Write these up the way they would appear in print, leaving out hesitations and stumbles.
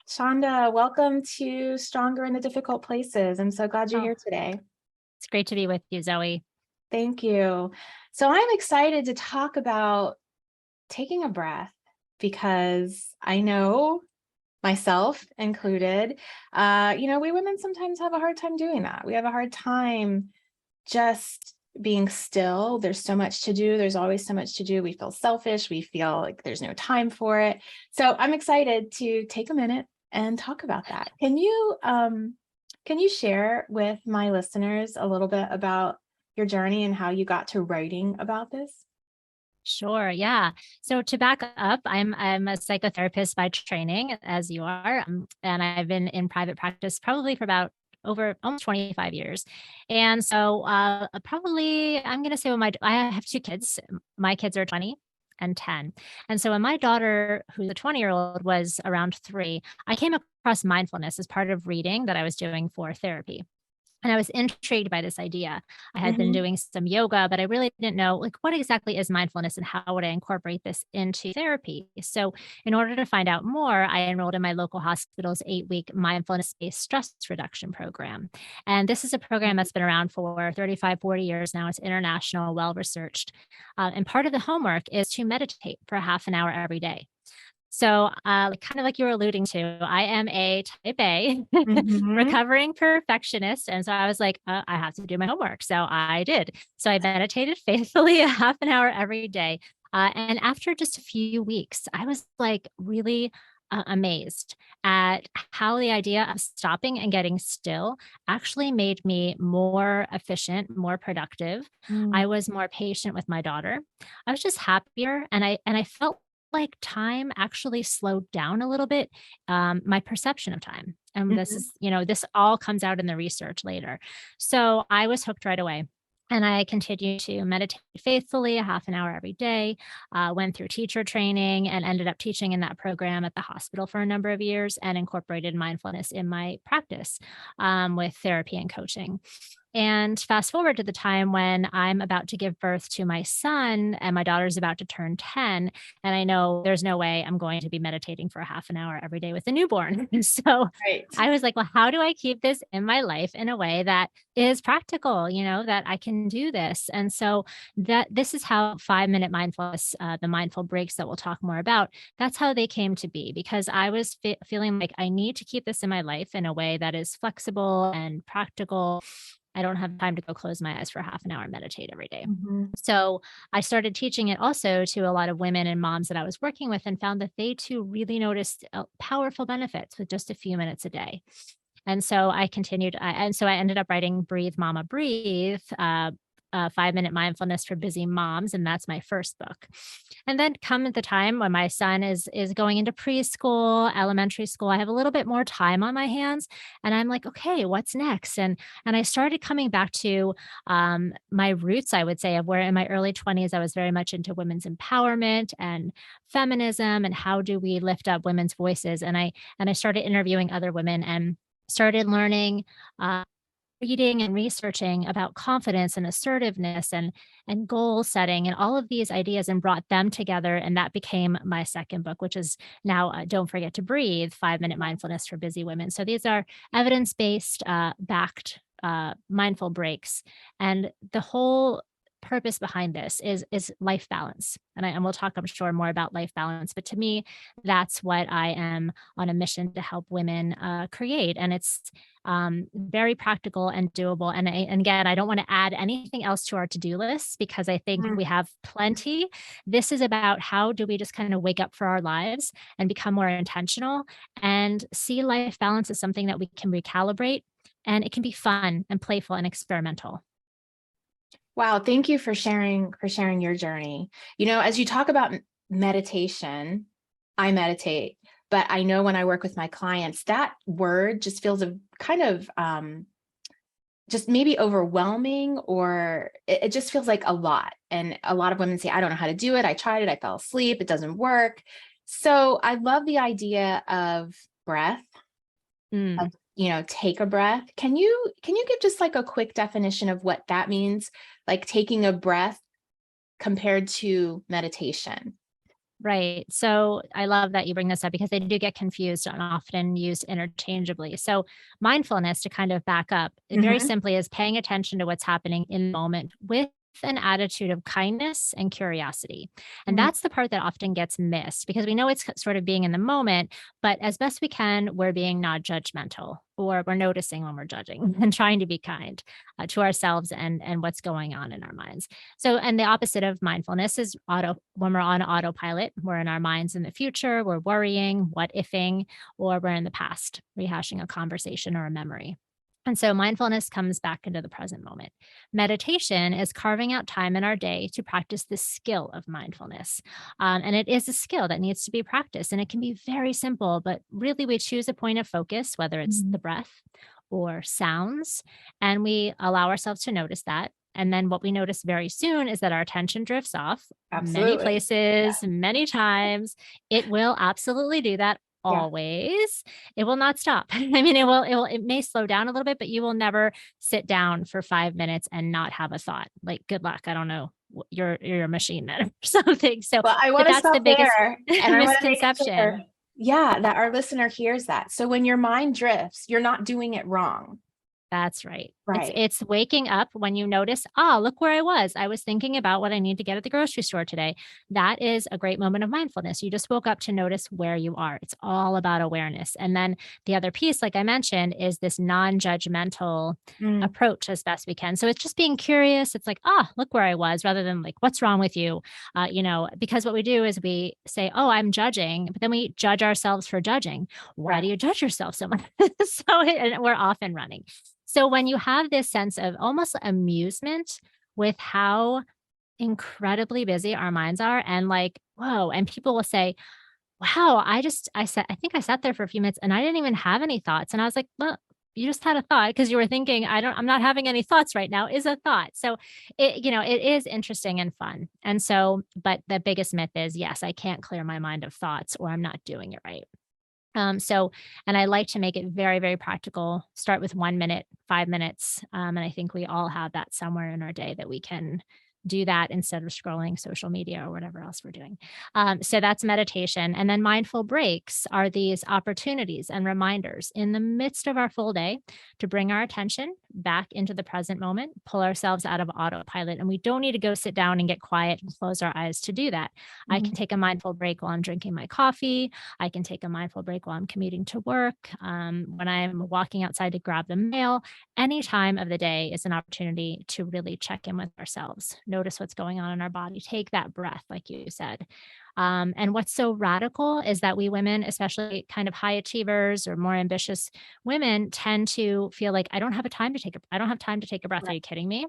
Shonda, welcome to Stronger in the Difficult Places. I'm so glad you're Oh, here today. it's great to be with you, Zoe. Thank you. So, I'm excited to talk about taking a breath because I know myself included, we women sometimes have a hard time doing that. We have a hard time just being still. There's so much to do. There's always so much to do. We feel selfish. We feel like there's no time for it. So I'm excited to take a minute and talk about that. Can you share with my listeners a little bit about your journey and how you got to writing about this? Sure, yeah. So to back up, I'm a psychotherapist by training, as you are, and I've been in private practice probably for about over almost 25 years. And so probably I'm going to say I have two kids. My kids are 20 and 10. And so when my daughter, who's a 20-year-old, was around 3, I came across mindfulness as part of reading that I was doing for therapy. And I was intrigued by this idea. I had been Mhm. doing some yoga, but I really didn't know like what exactly is mindfulness and how would I incorporate this into therapy. So, in order to find out more, I enrolled in my local hospital's 8-week mindfulness-based stress reduction program. And this is a program that's been around for 35, 40 years now. It's international, well researched. And part of the homework is to meditate for half an hour every day. So, kind of like you were alluding to, I am a type A Mhm. recovering perfectionist. And so I was like, I have to do my homework. So I did. So I meditated faithfully a half an hour every day. And after just a few weeks, I was like really amazed at how the idea of stopping and getting still actually made me more efficient, more productive. I Mm. was more patient with my daughter. I was just happier and I felt like time actually slowed down a little bit, my perception of time. And this Mhm. is, this all comes out in the research later. So I was hooked right away. And I continued to meditate faithfully a half an hour every day, went through teacher training and ended up teaching in that program at the hospital for a number of years and incorporated mindfulness in my practice with therapy and coaching. And fast forward to the time when I'm about to give birth to my son and my daughter's about to turn 10. And I know there's no way I'm going to be meditating for a half an hour every day with a newborn. So Right. I was like, well, how do I keep this in my life in a way that is practical, that I can do this? And so that this is how 5 minute mindfulness, the mindful breaks that we'll talk more about, that's how they came to be because I was feeling like I need to keep this in my life in a way that is flexible and practical. I don't have time to go close my eyes for half an hour and meditate every day. Mhm. So I started teaching it also to a lot of women and moms that I was working with and found that they too really noticed powerful benefits with just a few minutes a day. And so I continued, and so I ended up writing Breathe Mama Breathe, 5 minute mindfulness for busy moms, and that's my first book. And then come at the time when my son is going into preschool, elementary school, I have a little bit more time on my hands, and I'm like, okay, what's next? And I started coming back to my roots, I would say, of where in my early 20s I was very much into women's empowerment and feminism, and how do we lift up women's voices? And I started interviewing other women and started learning, uh, reading and researching about confidence and assertiveness and goal setting and all of these ideas and brought them together. And that became my second book, which is now Don't Forget to Breathe, 5 minute mindfulness for busy women. So these are evidence-based, backed mindful breaks. And the whole purpose behind this is life balance. And we'll talk, I'm sure, more about life balance. But to me, that's what I am on a mission to help women create. And it's very practical and doable. And again, I don't want to add anything else to our to-do list because I think Mm. we have plenty. This is about how do we just kind of wake up for our lives and become more intentional and see life balance as something that we can recalibrate. And it can be fun and playful and experimental. Wow, thank you for sharing your journey. As you talk about meditation, I meditate, but I know when I work with my clients, that word just feels a kind of just maybe overwhelming, or it just feels like a lot. And a lot of women say, I don't know how to do it. I tried it, I fell asleep, it doesn't work. So I love the idea of breath, Mm. of take a breath. Can you give just like a quick definition of what that means, like taking a breath compared to meditation? Right. So I love that you bring this up because they do get confused and often used interchangeably. So mindfulness, to kind of back up, it very Hmm. simply is paying attention to what's happening in the moment with an attitude of kindness and curiosity. And that's the part that often gets missed because we know it's sort of being in the moment, but as best we can, we're being not judgmental, or we're noticing when we're judging and trying to be kind to ourselves and what's going on in our minds. So, and the opposite of mindfulness is when we're on autopilot, we're in our minds in the future, we're worrying, what ifing, or we're in the past, rehashing a conversation or a memory. And so mindfulness comes back into the present moment. Meditation is carving out time in our day to practice the skill of mindfulness. And it is a skill that needs to be practiced. And it can be very simple, but really we choose a point of focus, whether it's Hmm. the breath or sounds, and we allow ourselves to notice that. And then what we notice very soon is that our attention drifts off many Absolutely. Yeah. places, many times. It will absolutely do that Yeah. always. It will not stop. I mean, it may slow down a little bit, but you will never sit down for 5 minutes and not have a thought. Like, good luck. I don't know. You're a machine then or something. So, Well, I but want to that's the stop biggest there and I want to make sure, misconception. yeah, that our listener hears that. So when your mind drifts, you're not doing it wrong. That's right. It's Right. it's waking up when you notice, "Ah, look where I was. I was thinking about what I need to get at the grocery store today." That is a great moment of mindfulness. You just woke up to notice where you are. It's all about awareness. And then the other piece, like I mentioned, is this non-judgmental Mm, approach as best we can. So it's just being curious. It's like, "Ah, look where I was," rather than like, "What's wrong with you?" Because what we do is we say, "Oh, I'm judging," but then we judge ourselves for judging. Why right. do you judge yourself so much? And we're off and running. So when you have this sense of almost amusement with how incredibly busy our minds are and like, whoa, and people will say, wow, I think I sat there for a few minutes and I didn't even have any thoughts. And I was like, well, you just had a thought because you were thinking, I'm not having any thoughts right now is a thought. So it is interesting and fun. And so, but the biggest myth is, yes, I can't clear my mind of thoughts or I'm not doing it right. And I like to make it very, very practical. Start with 1 minute, 5 minutes. And I think we all have that somewhere in our day that we can do that instead of scrolling social media or whatever else we're doing. So that's meditation. And then mindful breaks are these opportunities and reminders in the midst of our full day to bring our attention back into the present moment, pull ourselves out of autopilot. And we don't need to go sit down and get quiet and close our eyes to do that. I Mhm. can take a mindful break while I'm drinking my coffee. I can take a mindful break while I'm commuting to work, when I'm walking outside to grab the mail. Any time of the day is an opportunity to really check in with ourselves, notice what's going on in our body, take that breath, like you said. And what's so radical is that we women, especially kind of high achievers or more ambitious women, tend to feel like I don't have time to take a breath. Are Right. you kidding me?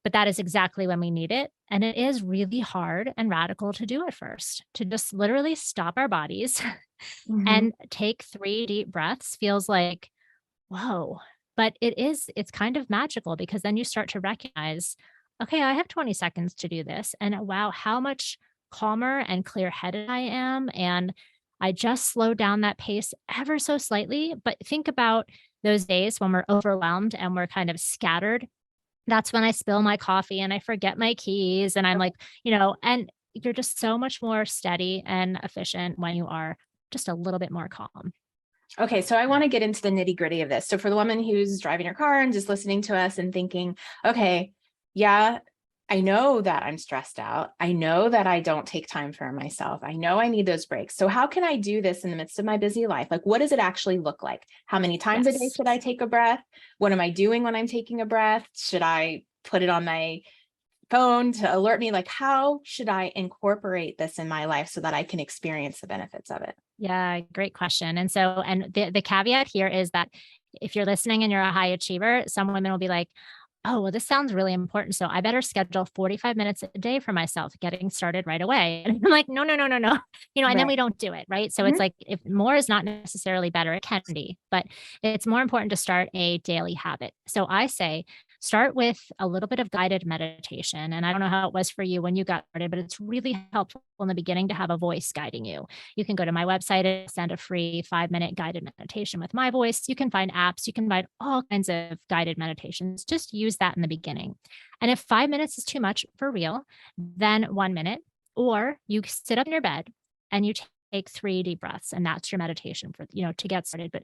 But that is exactly when we need it. And it is really hard and radical to do at first, to just literally stop our bodies Mhm. and take 3 deep breaths feels like, whoa. But it's kind of magical because then you start to recognize, okay, I have 20 seconds to do this. And wow, how much calmer and clear headed I am. And I just slowed down that pace ever so slightly. But think about those days when we're overwhelmed and we're kind of scattered. That's when I spill my coffee and I forget my keys and I'm like, and you're just so much more steady and efficient when you are just a little bit more calm. Okay, so I want to get into the nitty gritty of this. So for the woman who's driving her car and just listening to us and thinking, okay, yeah, I know that I'm stressed out. I know that I don't take time for myself. I know I need those breaks. So how can I do this in the midst of my busy life? Like, what does it actually look like? How many times a day Yes. should I take a breath? What am I doing when I'm taking a breath? Should I put it on my phone to alert me? Like, how should I incorporate this in my life so that I can experience the benefits of it? Yeah, great question. And the caveat here is that if you're listening and you're a high achiever, some women will be like, "Oh, well, this sounds really important. So I better schedule 45 minutes a day for myself, getting started right away." And I'm like, no, no, no, no, no. And then Right. we don't do it. Right. So it's Mhm. like if more is not necessarily better, it can be, but it's more important to start a daily habit. So I say, start with a little bit of guided meditation. And I don't know how it was for you when you got started, but it's really helpful in the beginning to have a voice guiding you. You can go to my website and send a free 5 minute guided meditation with my voice. You can find apps, you can find all kinds of guided meditations. Just use that in the beginning. And if 5 minutes is too much for real, then 1 minute. Or you sit up in your bed and you take 3 deep breaths, and that's your meditation for, to get started. But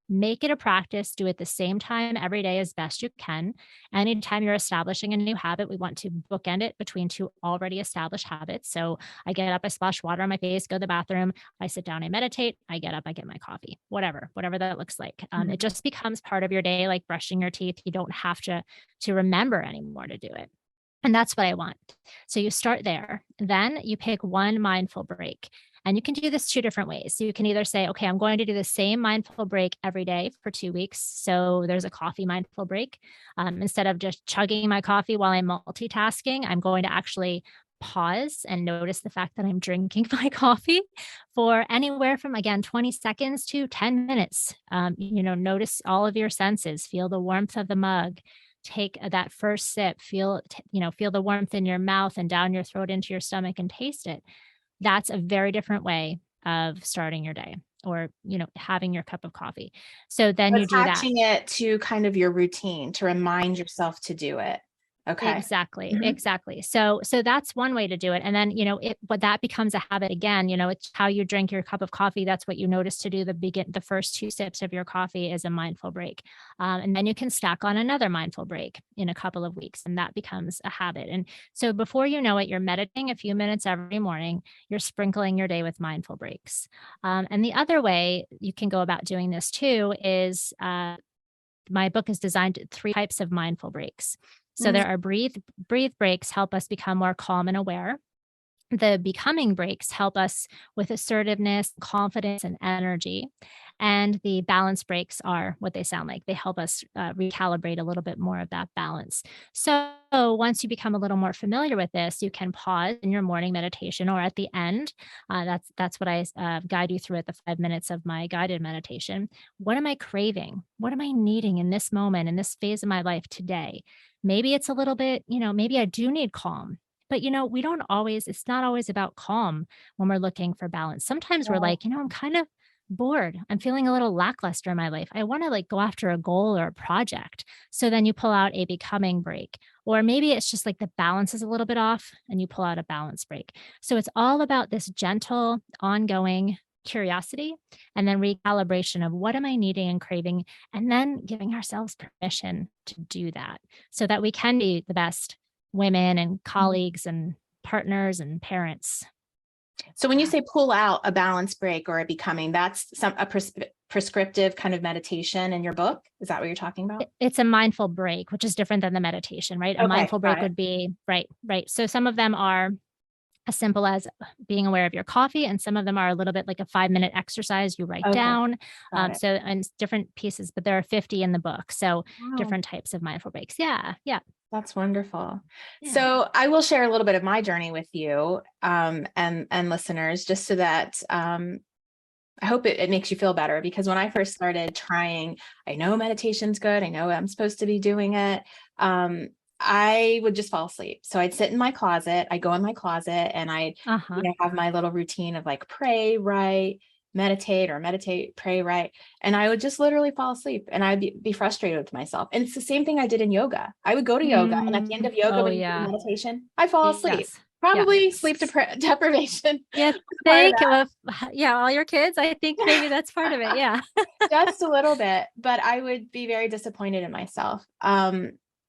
make it a practice, do it the same time every day as best you can. Anytime you're establishing a new habit, we want to bookend it between 2 already established habits. So I get up, I splash water on my face, go to the bathroom, I sit down, I meditate, I get up, I get my coffee, whatever that looks like. It Mhm. just becomes part of your day, like brushing your teeth. You don't have to remember anymore to do it. And that's what I want. So you start there. Then you pick one mindful break. And you can do this 2 different ways. So you can either say, okay, I'm going to do the same mindful break every day for 2 weeks. So there's a coffee mindful break. Instead of just chugging my coffee while I'm multitasking, I'm going to actually pause and notice the fact that I'm drinking my coffee for anywhere from, again, 20 seconds to 10 minutes. Notice all of your senses, feel the warmth of the mug, take that first sip, feel the warmth in your mouth and down your throat into your stomach and taste it. That's a very different way of starting your day, or, having your cup of coffee. So then you do that. Attaching it to kind of your routine to remind yourself to do it. Okay. Exactly, Mhm. exactly. So that's one way to do it. And then, but that becomes a habit again. It's how you drink your cup of coffee. That's what you notice to do. The first 2 sips of your coffee is a mindful break. And then you can stack on another mindful break in a couple of weeks, and that becomes a habit. And so before you know it, you're meditating a few minutes every morning, you're sprinkling your day with mindful breaks. And the other way you can go about doing this too is, my book is designed 3 types of mindful breaks. So Mm. there are breathe breaks, help us become more calm and aware. The becoming breaks help us with assertiveness, confidence, and energy. And the balance breaks are what they sound like. They help us recalibrate a little bit more of that balance. So once you become a little more familiar with this, you can pause in your morning meditation or at the end. That's what I guide you through at the 5 minutes of my guided meditation. What am I craving? What am I needing in this moment, in this phase of my life today? Maybe it's a little bit, maybe I do need calm, but, we don't always, it's not always about calm when we're looking for balance. Sometimes we're Right. like, I'm kind of bored. I'm feeling a little lackluster in my life. I want to like go after a goal or a project. So then you pull out a becoming break. Or maybe it's just like the balance is a little bit off and you pull out a balance break. So it's all about this gentle, ongoing curiosity and then recalibration of what am I needing and craving, and then giving ourselves permission to do that so that we can be the best women and Mhm. colleagues and partners and parents. So when you Yeah. say pull out a balance break or a becoming, that's prescriptive kind of meditation in your book? Is that what you're talking about? It's a mindful break, which is different than the meditation, right? A Okay, mindful got break it. would be right, right. So some of them are as simple as being aware of your coffee, and some of them are a little bit like a 5-minute exercise you write Okay, down. got it. So and different pieces, but there are 50 in the book. So Wow. different types of mindful breaks. Yeah, yeah, That's wonderful. yeah. So I will share a little bit of my journey with you, and listeners, just so that I hope it makes you feel better. Because when I first started trying, I know meditation's good. I know I'm supposed to be doing it. Um, I would just fall asleep. So I'd sit in my closet. I go in my closet and I, Uh huh. have my little routine of like pray, write, meditate, or meditate, pray, write. And I would just literally fall asleep and I'd be frustrated with myself. And it's the same thing I did in yoga. I would go to yoga, and at the end of yoga, Oh when you do yeah. meditation, I fall asleep. Yes. Yeah. Probably sleep deprivation Yeah. was a part of Think of yeah, all your kids. I think maybe that's part of it. that. Yeah. Just a little bit, but I would be very disappointed in myself.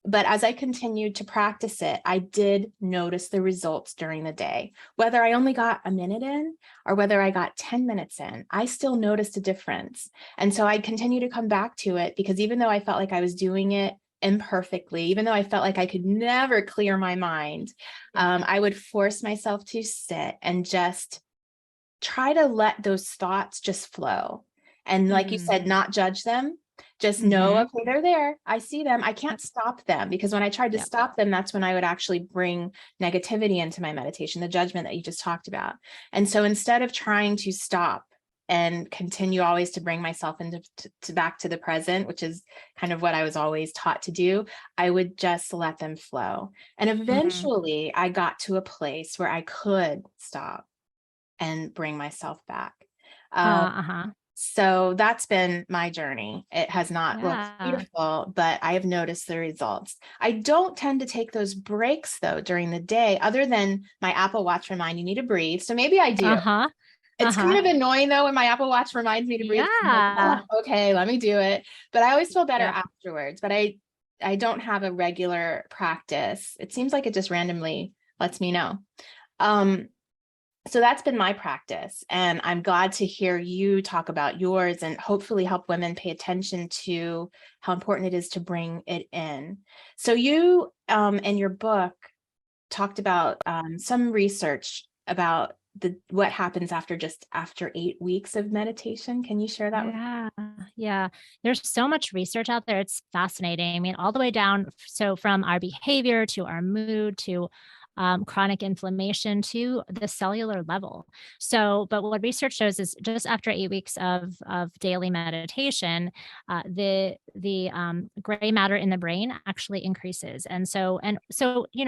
But as I continued to practice it, I did notice the results during the day. Whether I only got a minute in or whether I got 10 minutes in, I still noticed a difference. And so I'd continue to come back to it, because even though I felt like I was doing it imperfectly, even though I felt like I could never clear my mind, Yeah. I would force myself to sit and just try to let those thoughts just flow. And like you Mm. said, not judge them. Just know, Mhm. okay, they're there. I see them. I Yep. can't stop them, because when I tried to Yep. stop them, that's when I would actually bring negativity into my meditation, the judgment that you just talked about. And so instead of trying to stop and continue always to bring myself into back to the present, which is kind of what I was always taught to do, I would just let them flow. And Mhm. eventually I got to a place where I could stop and bring myself back. Uh, Uh-huh. So that's been my journey. It has not looked Yeah. beautiful, but I have noticed the results. I don't tend to take those breaks though during the day, other than my Apple Watch remind you need to breathe. So maybe I do. Uh-huh. It's Uh-huh. kind of annoying though when my Apple Watch reminds me to breathe. I'm like, Yeah. oh, okay, let me do it. But I always feel better Yep. afterwards. But I don't have a regular practice. It seems like it just randomly lets me know. Um, so that's been my practice, and I'm glad to hear you talk about yours and hopefully help women pay attention to how important it is to bring it in. So you, in your book, talked about some research about what happens after 8 weeks of meditation. Can you share that with? Yeah. Yeah. There's so much research out there. It's fascinating. I mean, all the way down. So from our behavior to our mood to chronic inflammation to the cellular level. So, but what research shows is just after 8 weeks of daily meditation, the gray matter in the brain actually increases. And so,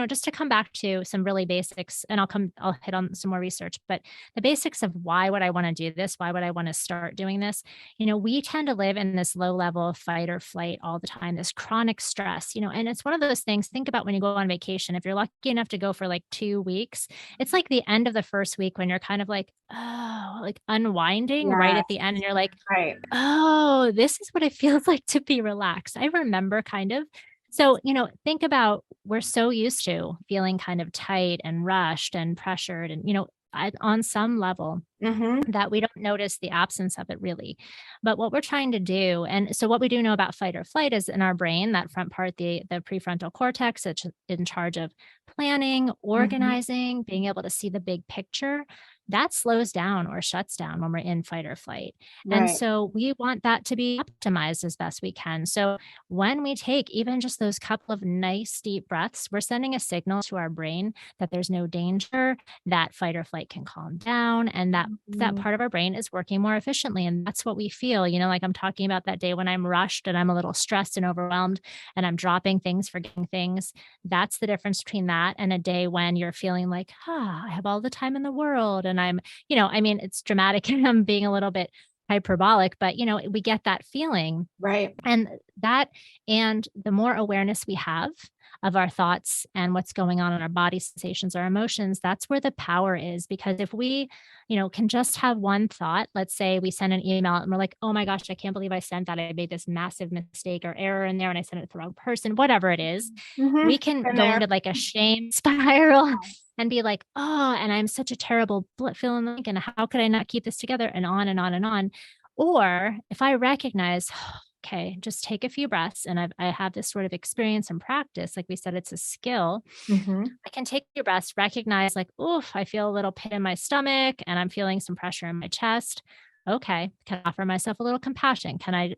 just to come back to some really basics, and I'll hit on some more research, but the basics of why would I want to do this? Why would I want to start doing this? We tend to live in this low level of fight or flight all the time, this chronic stress, and it's one of those things. Think about when you go on vacation, if you're lucky enough to go for like 2 weeks, it's like the end of the first week when you're kind of like, oh, like unwinding right Yeah, at the end. And you're like, right. oh, this is what it feels like to be relaxed. I remember kind of. So, think about we're so used to feeling kind of tight and rushed and pressured and, on some level Mm-hmm. that we don't notice the absence of it really. But what we're trying to do, and so what we do know about fight or flight is in our brain, that front part, the prefrontal cortex, it's in charge of planning, Mm-hmm. organizing, being able to see the big picture. That slows down or shuts down when we're in fight or flight. And Right. so we want that to be optimized as best we can. So when we take even just those couple of nice deep breaths, we're sending a signal to our brain that there's no danger, that fight or flight can calm down, and that Mhm. part of our brain is working more efficiently. And that's what we feel, like I'm talking about that day when I'm rushed and I'm a little stressed and overwhelmed and I'm dropping things, forgetting things. That's the difference between that and a day when you're feeling like, I have all the time in the world. And I mean, it's dramatic and I'm being a little bit hyperbolic, but we get that feeling. Right. And that, and the more awareness we have of our thoughts and what's going on in our body sensations, our emotions, that's where the power is. Because if we, can just have one thought, let's say we send an email and we're like, oh my gosh, I can't believe I sent that. I made this massive mistake or error in there and I sent it to the wrong person, whatever it is, Mm-hmm. we can Been go there. into like a shame spiral and be like, oh, and I'm such a terrible fill in the blank, and how could I not keep this together, and on and on and on. Or if I recognize, okay, just take a few breaths, and I have this sort of experience and practice. Like we said, it's a skill. Mm-hmm. I can take a few breaths, recognize like, oof, I feel a little pit in my stomach and I'm feeling some pressure in my chest. Okay, can I offer myself a little compassion? Can I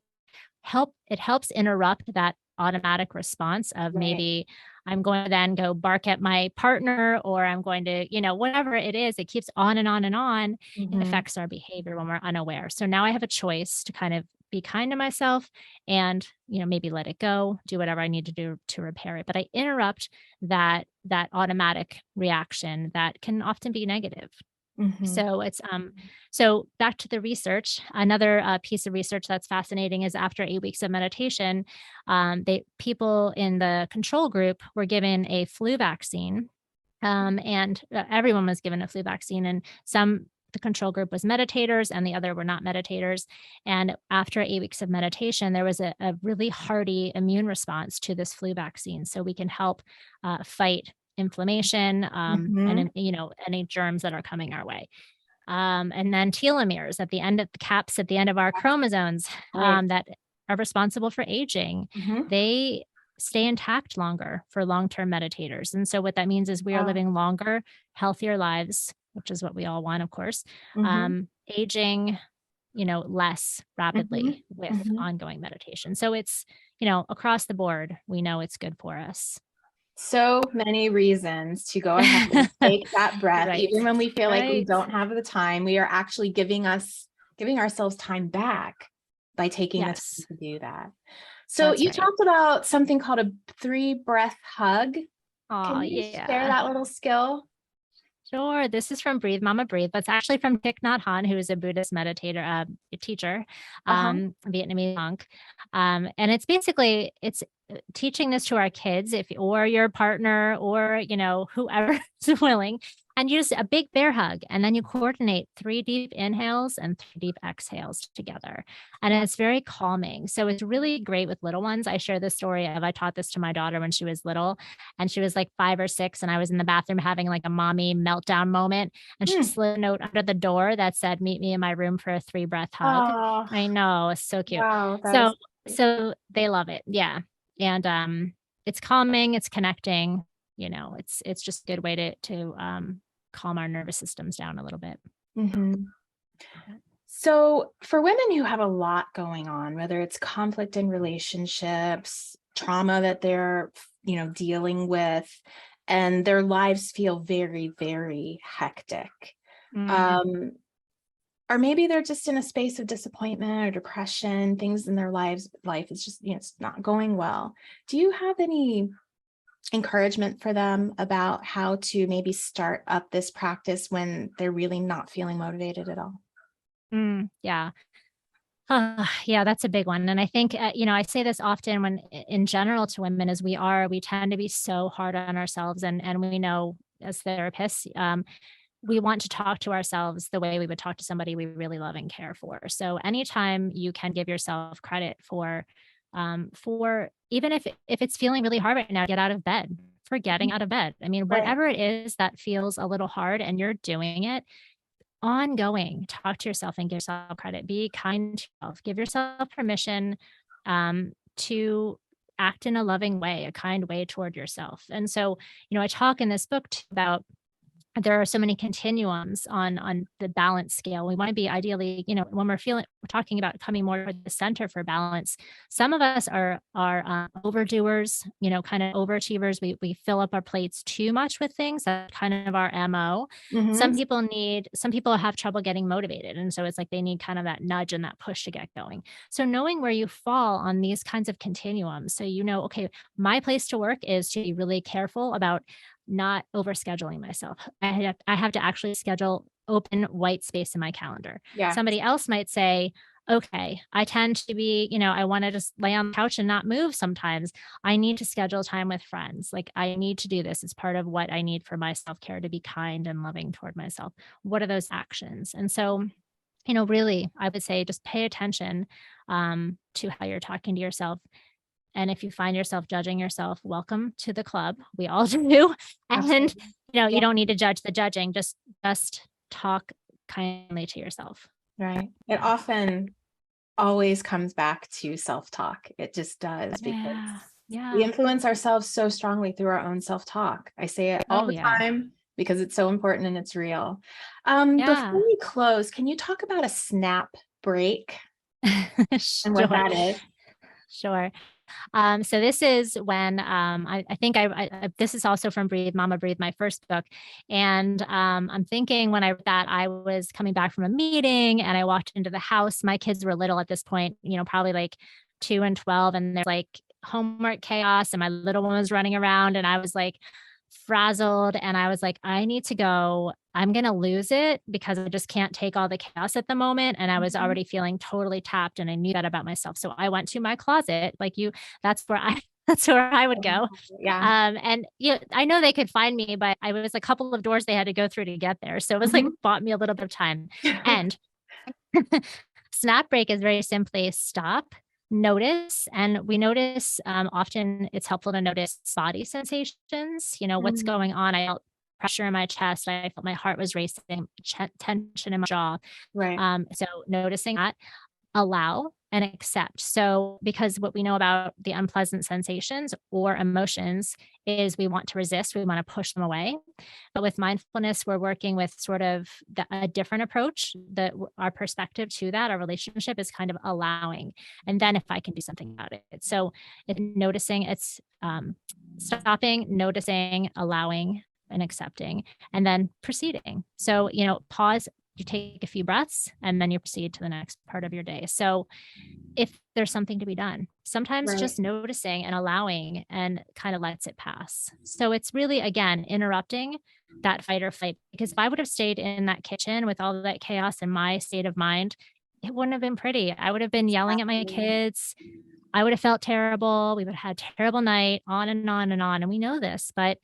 help? It helps interrupt that automatic response of Right. maybe I'm going to then go bark at my partner, or I'm going to, whatever it is, it keeps on and on and on. It Mm-hmm. affects our behavior when we're unaware. So now I have a choice to kind of be kind to myself and, maybe let it go, do whatever I need to do to repair it. But I interrupt that automatic reaction that can often be negative. Mm-hmm. So back to the research. Another piece of research that's fascinating is after 8 weeks of meditation, they people in the control group were given a flu vaccine, and everyone was given a flu vaccine, and the control group was meditators and the other were not meditators. And after 8 weeks of meditation, there was a really hearty immune response to this flu vaccine. So we can help fight inflammation, Mm-hmm. and any germs that are coming our way. And then telomeres at the end of the caps at the end of our chromosomes, Right. that are responsible for aging. Mm-hmm. They stay intact longer for long-term meditators. And so what that means is we are Wow. living longer, healthier lives, which is what we all want, of course. Mm-hmm. Aging, less Mm-hmm. rapidly with Mm-hmm. ongoing meditation. So it's, across the board, we know it's good for us. So many reasons to go ahead and take that breath, Right. even when we feel like we Right. don't have the time. We are actually giving ourselves time back by taking the time Yes, to do that. So that's you right. talked about something called a 3 breath hug. Oh, Can you share yeah. that little skill? Sure. This is from Breathe Mama Breathe. That's actually from Thich Nhat Hanh, who is a Buddhist meditator, a teacher, Uh-huh. Vietnamese monk. And it's basically it's teaching this to our kids, if or your partner, or whoever is willing, and you just a big bear hug, and then you coordinate 3 deep inhales and 3 deep exhales together, and Yeah. it's very calming. So it's really great with little ones. I share this story of I taught this to my daughter when she was little, and she was like 5 or 6, and I was in the bathroom having like a mommy meltdown moment, and she Mm. slid a note under the door that said, "Meet me in my room for a 3 breath hug." Oh, I know, it's so cute. wow, that So is sweet. so they love it. Yeah. And it's calming, it's connecting, it's just a good way to calm our nervous systems down a little bit. Mhm. So, for women who have a lot going on, whether it's conflict in relationships, trauma that they're, dealing with, and their lives feel very, very hectic, Mm. um, or maybe they're just in a space of disappointment or depression, things in their life is just, it's not going well. Do you have any encouragement for them about how to maybe start up this practice when they're really not feeling motivated at all? Yeah. Yeah, that's a big one. And I think, I say this often in general to women as we tend to be so hard on ourselves. And we know as therapists, we want to talk to ourselves the way we would talk to somebody we really love and care for. So anytime you can give yourself credit for even if it's feeling really hard right now, get out of bed, for Mhm. getting out of bed. I mean, Right. whatever it is that feels a little hard and you're doing it, ongoing, talk to yourself and give yourself credit. Be kind to yourself. Give yourself permission to act in a loving way, a kind way toward yourself. And so, I talk in this book too about there are so many continuums on the balance scale. We want to be ideally, when we're talking about coming more to the center for balance. Some of us are overdoers, kind of overachievers. We fill up our plates too much with things. That's kind of our MO. Mhm. Some people have trouble getting motivated, and so it's like they need kind of that nudge and that push to get going. So knowing where you fall on these kinds of continuums, so okay, my place to work is to be really careful about not overscheduling myself. I have to actually schedule open white space in my calendar. Yeah. Somebody else might say, okay, I tend to be, I want to just lay on the couch and not move sometimes. I need to schedule time with friends. Like I need to do this. It's part of what I need for my self-care to be kind and loving toward myself. What are those actions? And so, really, I would say just pay attention to how you're talking to yourself, and if you find yourself judging yourself, welcome to the club. We all do. And, Absolutely. you Yeah. don't need to judge the judging. Just talk kindly to yourself. Right. It Yeah. often always comes back to self-talk. It just does because Yeah. we Yeah. influence ourselves so strongly through our own self-talk. I say it all Oh, the yeah. time because it's so important and it's real. Before Yeah. we close, can you talk about a snap break and what Sure. that is? Sure. So this is when I think this is also from Breathe Mama Breathe, my first book. And I'm thinking when I wrote that, I was coming back from a meeting and I walked into the house. My kids were little at this point, probably like 2 and 12, and there's like homework chaos, and my little one was running around, and I was like frazzled, and I was like, I need to go. I'm going to lose it because I just can't take all the chaos at the moment. And I was Mhm. already feeling totally tapped, and I knew that about myself. So I went to my closet like you that's where I that's where I would go. Yeah. And I know they could find me, but I was a couple of doors they had to go through to get there. So it was like Mhm. bought me a little bit of time. And snap break is very simply stop, notice, and we notice often it's helpful to notice body sensations. What's Mm. going on. I felt pressure in my chest. I felt my heart was racing, tension in my jaw. Right. So noticing that, allow and accept. So, because what we know about the unpleasant sensations or emotions is we want to resist, we want to push them away. But with mindfulness, we're working with sort of a different approach. That our perspective to that, our relationship is kind of allowing, and then if I can do something about it. So, it's noticing, it's stopping, noticing, allowing, and accepting, and then proceeding. So, pause, you take a few breaths, and then you proceed to the next part of your day. So if there's something to be done, sometimes Right. just noticing and allowing and kind of lets it pass. So it's really, again, interrupting, that fight or flight. Because if I would have stayed in that kitchen with all that chaos in my state of mind, it wouldn't have been pretty. I would have been yelling at my Exactly. kids. I would have felt terrible. We would have had a terrible night, on and on and on. And we know this, but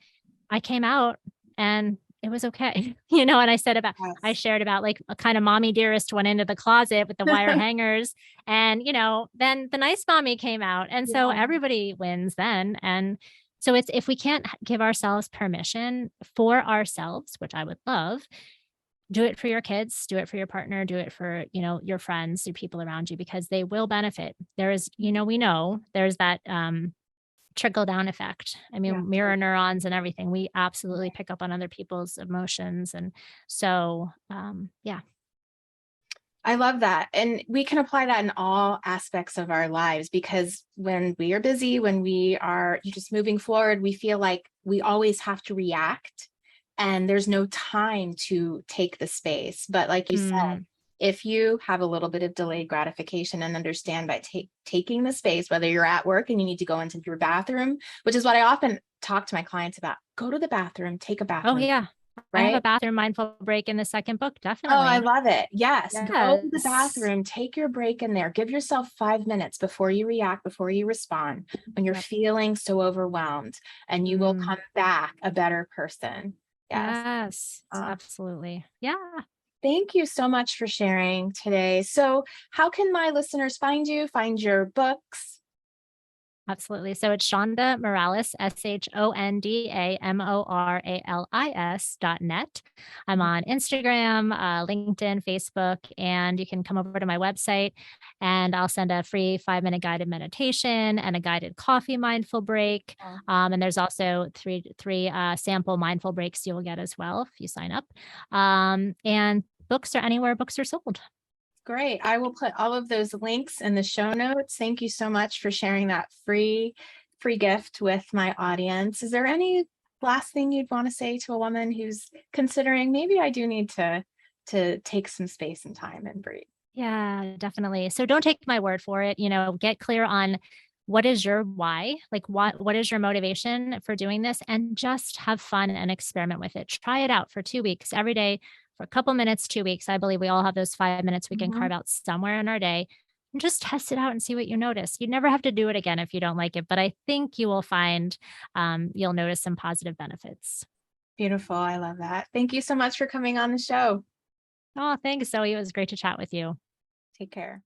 I came out and it was okay. And I Yes. shared about like a kind of mommy dearest went into the closet with the wire hangers. And, then the nice mommy came out. And so Yeah. everybody wins then. And so it's, if we can't give ourselves permission for ourselves, which I would love, do it for your kids, do it for your partner, do it for, your friends, your people around you, because they will benefit. There is, we know there's that, trickle down effect. I Yeah. mean, mirror neurons and everything. We absolutely Right. pick up on other people's emotions. And so, yeah. I love that. And we can apply that in all aspects of our lives because when we are busy, when we are just moving forward, we feel like we always have to react and there's no time to take the space. But like you said, Mm. if you have a little bit of delayed gratification and understand by taking the space, whether you're at work and you need to go into your bathroom, which is what I often talk to my clients about, go to the bathroom, take a Oh, bathroom, yeah. I have a right? bathroom mindful break in the second book. Oh, I Definitely. love it. Yes, go to the Yes. bathroom, take your break in there. Give yourself 5 minutes before you react, before you respond, when you're Yep. feeling so overwhelmed, and you will Mm. come back a better person. Yes. Yes. Uh, Absolutely. Yeah. Thank you so much for sharing today. So, how can my listeners find you, find your books? Absolutely. So it's Shonda Moralis, ShondaMoralis.net. I'm on Instagram, LinkedIn, Facebook, and you can come over to my website and I'll send a free 5-minute guided meditation and a guided coffee mindful break. Oh, And there's also three sample mindful breaks you will get as well if you sign up. And books are anywhere books are sold. great. I will put all of those links in the show notes. Thank you so much for sharing that free gift with my audience. Is there any last thing you'd want to say to a woman who's considering maybe I do need to take some space and time and breathe? Yeah, definitely. So don't take my word for it, get clear on what is your why? Like what is your motivation for doing this and just have fun and experiment with it. Try it out for 2 weeks every day for a couple minutes, 2 weeks. I believe we all have those 5 minutes we can Mhm. carve out somewhere in our day and just test it out and see what you notice. You never have to do it again if you don't like it, but I think you will find you'll notice some positive benefits. Beautiful. I love that. Thank you so much for coming on the show. Oh, thanks, Zoe. It was great to chat with you. Take care.